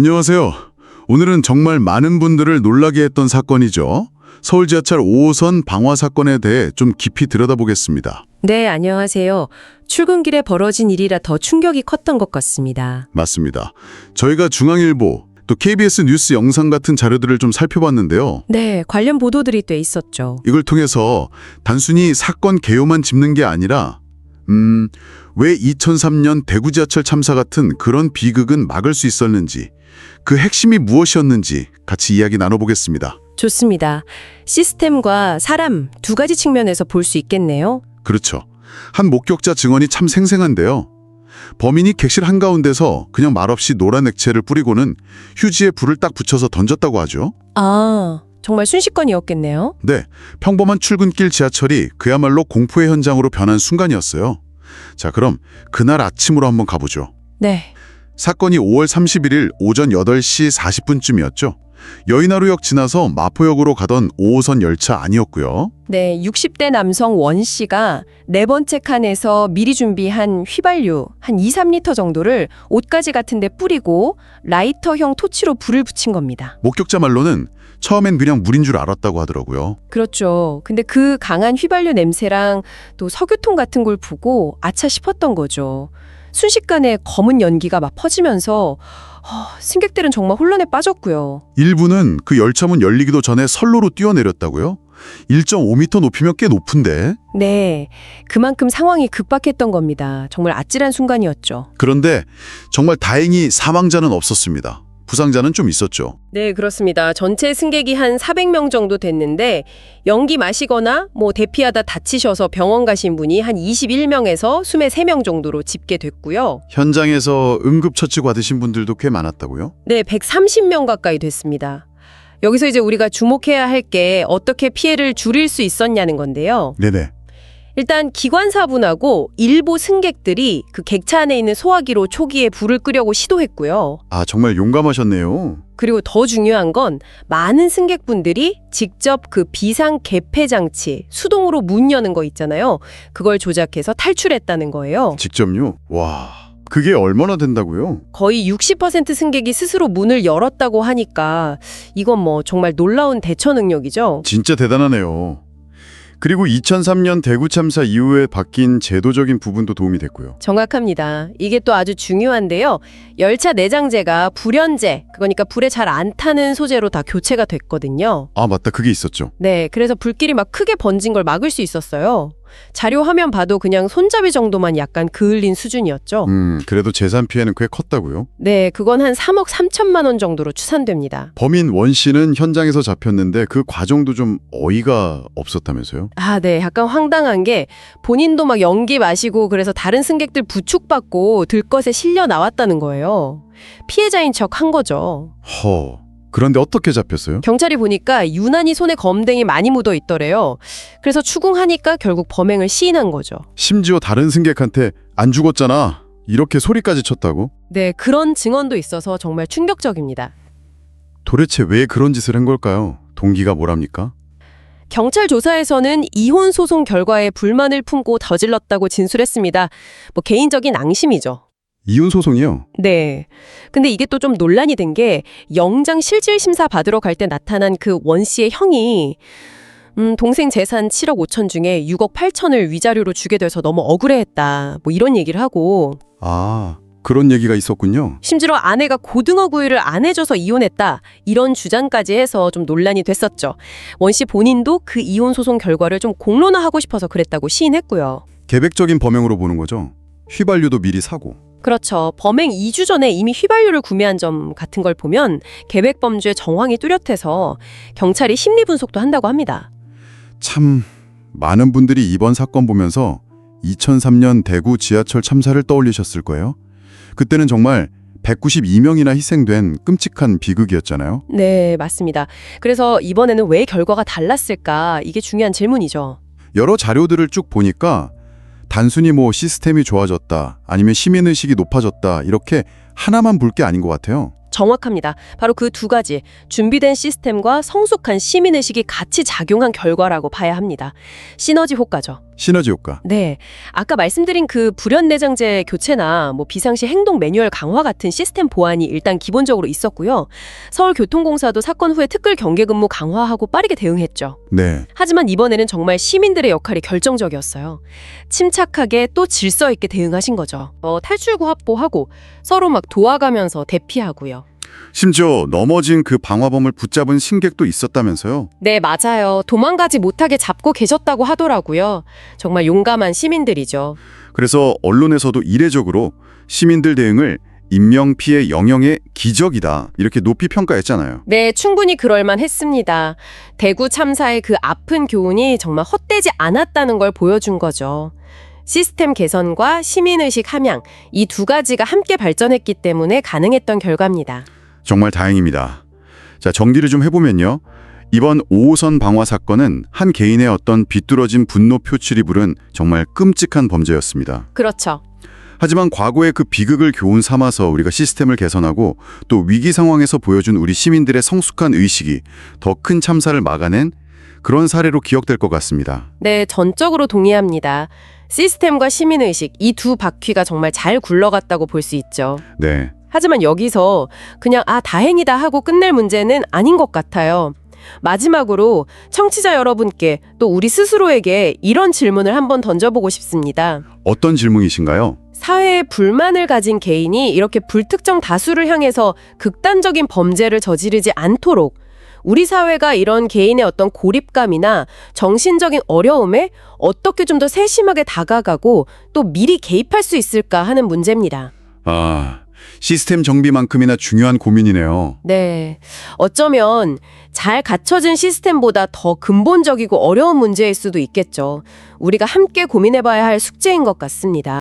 안녕하세요. 오늘은 정말 많은 분들을 놀라게 했던 사건이죠. 서울 지하철 5호선 방화 사건에 대해 좀 깊이 들여다보겠습니다. 네, 안녕하세요. 출근길에 벌어진 일이라 더 충격이 컸던 것 같습니다. 맞습니다. 저희가 중앙일보, 또 KBS 뉴스 영상 같은 자료들을 좀 살펴봤는데요. 네, 관련 보도들이 돼 있었죠. 이걸 통해서 단순히 사건 개요만 짚는 게 아니라 왜 2003년 대구 지하철 참사 같은 그런 비극은 막을 수 있었는지, 그 핵심이 무엇이었는지 같이 이야기 나눠보겠습니다. 좋습니다. 시스템과 사람 두 가지 측면에서 볼 수 있겠네요. 그렇죠. 한 목격자 증언이 참 생생한데요. 범인이 객실 한가운데서 그냥 말없이 노란 액체를 뿌리고는 휴지에 불을 딱 붙여서 던졌다고 하죠. 아, 정말 순식간이었겠네요. 네, 평범한 출근길 지하철이 그야말로 공포의 현장으로 변한 순간이었어요. 자, 그럼 그날 아침으로 한번 가보죠. 네, 사건이 5월 31일 오전 8시 40분쯤이었죠. 여의나루역 지나서 마포역으로 가던 5호선 열차 아니었고요. 네, 60대 남성 원 씨가 네 번째 칸에서 미리 준비한 휘발유 한 2, 3리터 정도를 옷가지 같은 데 뿌리고 라이터형 토치로 불을 붙인 겁니다. 목격자 말로는 처음엔 그냥 물인 줄 알았다고 하더라고요. 그렇죠. 근데 그 강한 휘발유 냄새랑 또 석유통 같은 걸 보고 아차 싶었던 거죠. 순식간에 검은 연기가 막 퍼지면서 승객들은 정말 혼란에 빠졌고요. 일부는 그 열차문 열리기도 전에 선로로 뛰어내렸다고요? 1.5m 높이면 꽤 높은데? 네, 그만큼 상황이 급박했던 겁니다. 정말 아찔한 순간이었죠. 그런데 정말 다행히 사망자는 없었습니다. 부상자는 좀 있었죠. 네, 그렇습니다. 전체 승객이 한 400명 정도 됐는데 연기 마시거나 대피하다 다치셔서 병원 가신 분이 한 21명에서 23명 정도로 집계됐고요. 현장에서 응급처치 받으신 분들도 꽤 많았다고요? 네, 130명 가까이 됐습니다. 여기서 이제 우리가 주목해야 할 게 어떻게 피해를 줄일 수 있었냐는 건데요. 네네. 일단 기관사분하고 일부 승객들이 그 객차 안에 있는 소화기로 초기에 불을 끄려고 시도했고요. 아, 정말 용감하셨네요. 그리고 더 중요한 건 많은 승객분들이 직접 그 비상 개폐 장치, 수동으로 문 여는 거 있잖아요. 그걸 조작해서 탈출했다는 거예요. 직접요? 와, 그게 얼마나 된다고요? 거의 60% 승객이 스스로 문을 열었다고 하니까 이건 정말 놀라운 대처 능력이죠. 진짜 대단하네요. 그리고 2003년 대구 참사 이후에 바뀐 제도적인 부분도 도움이 됐고요. 정확합니다. 이게 또 아주 중요한데요. 열차 내장재가 불연제, 그러니까 불에 잘 안 타는 소재로 다 교체가 됐거든요. 아, 맞다. 그게 있었죠. 네, 그래서 불길이 막 크게 번진 걸 막을 수 있었어요. 자료 화면 봐도 그냥 손잡이 정도만 약간 그을린 수준이었죠. 그래도 재산 피해는 꽤 컸다고요? 네, 그건 한 3억 3천만 원 정도로 추산됩니다. 범인 원 씨는 현장에서 잡혔는데 그 과정도 좀 어이가 없었다면서요? 아, 네, 약간 황당한 게 본인도 막 연기 마시고 그래서 다른 승객들 부축받고 들것에 실려 나왔다는 거예요. 피해자인 척 한 거죠. 그런데 어떻게 잡혔어요? 경찰이 보니까 유난히 손에 검댕이 많이 묻어 있더래요. 그래서 추궁하니까 결국 범행을 시인한 거죠. 심지어 다른 승객한테 안 죽었잖아, 이렇게 소리까지 쳤다고? 네, 그런 증언도 있어서 정말 충격적입니다. 도대체 왜 그런 짓을 한 걸까요? 동기가 뭐랍니까? 경찰 조사에서는 이혼 소송 결과에 불만을 품고 저질렀다고 진술했습니다. 개인적인 앙심이죠. 이혼 소송이요? 네. 근데 이게 또 좀 논란이 된 게 영장 실질 심사 받으러 갈 때 나타난 그 원 씨의 형이 동생 재산 7억 5천 중에 6억 8천을 위자료로 주게 돼서 너무 억울해했다. 이런 얘기를 하고 아, 그런 얘기가 있었군요. 심지어 아내가 고등어 구이를 안 해줘서 이혼했다. 이런 주장까지 해서 좀 논란이 됐었죠. 원 씨 본인도 그 이혼 소송 결과를 좀 공론화하고 싶어서 그랬다고 시인했고요. 계획적인 범행으로 보는 거죠. 휘발유도 미리 사고. 그렇죠. 범행 2주 전에 이미 휘발유를 구매한 점 같은 걸 보면 계획 범죄의 정황이 뚜렷해서 경찰이 심리 분석도 한다고 합니다. 참, 많은 분들이 이번 사건 보면서 2003년 대구 지하철 참사를 떠올리셨을 거예요. 그때는 정말 192명이나 희생된 끔찍한 비극이었잖아요. 네, 맞습니다. 그래서 이번에는 왜 결과가 달랐을까? 이게 중요한 질문이죠. 여러 자료들을 쭉 보니까 단순히 시스템이 좋아졌다, 아니면 시민의식이 높아졌다, 이렇게 하나만 볼 게 아닌 것 같아요. 정확합니다. 바로 그 두 가지, 준비된 시스템과 성숙한 시민의식이 같이 작용한 결과라고 봐야 합니다. 시너지 효과죠. 시너지 효과. 네. 아까 말씀드린 그 불연내장제 교체나 뭐 비상시 행동 매뉴얼 강화 같은 시스템 보완이 일단 기본적으로 있었고요. 서울교통공사도 사건 후에 특글 경계 근무 강화하고 빠르게 대응했죠. 네. 하지만 이번에는 정말 시민들의 역할이 결정적이었어요. 침착하게 또 질서 있게 대응하신 거죠. 탈출구 확보하고 서로 막 도와가면서 대피하고요. 심지어 넘어진 그 방화범을 붙잡은 승객도 있었다면서요? 네, 맞아요. 도망가지 못하게 잡고 계셨다고 하더라고요. 정말 용감한 시민들이죠. 그래서 언론에서도 이례적으로 시민들 대응을 인명피해 영영의 기적이다 이렇게 높이 평가했잖아요. 네, 충분히 그럴만 했습니다. 대구 참사의 그 아픈 교훈이 정말 헛되지 않았다는 걸 보여준 거죠. 시스템 개선과 시민의식 함양, 이 두 가지가 함께 발전했기 때문에 가능했던 결과입니다. 정말 다행입니다. 자, 정리를 좀 해보면요. 이번 5호선 방화 사건은 한 개인의 어떤 비뚤어진 분노 표출이 부른 정말 끔찍한 범죄였습니다. 그렇죠. 하지만 과거의 그 비극을 교훈 삼아서 우리가 시스템을 개선하고 또 위기 상황에서 보여준 우리 시민들의 성숙한 의식이 더 큰 참사를 막아낸 그런 사례로 기억될 것 같습니다. 네, 전적으로 동의합니다. 시스템과 시민의식, 이 두 바퀴가 정말 잘 굴러갔다고 볼 수 있죠. 네. 하지만 여기서 그냥 다행이다 하고 끝낼 문제는 아닌 것 같아요. 마지막으로 청취자 여러분께 또 우리 스스로에게 이런 질문을 한번 던져보고 싶습니다. 어떤 질문이신가요? 사회에 불만을 가진 개인이 이렇게 불특정 다수를 향해서 극단적인 범죄를 저지르지 않도록 우리 사회가 이런 개인의 어떤 고립감이나 정신적인 어려움에 어떻게 좀 더 세심하게 다가가고 또 미리 개입할 수 있을까 하는 문제입니다. 시스템 정비만큼이나 중요한 고민이네요. 네. 어쩌면 잘 갖춰진 시스템보다 더 근본적이고 어려운 문제일 수도 있겠죠. 우리가 함께 고민해봐야 할 숙제인 것 같습니다.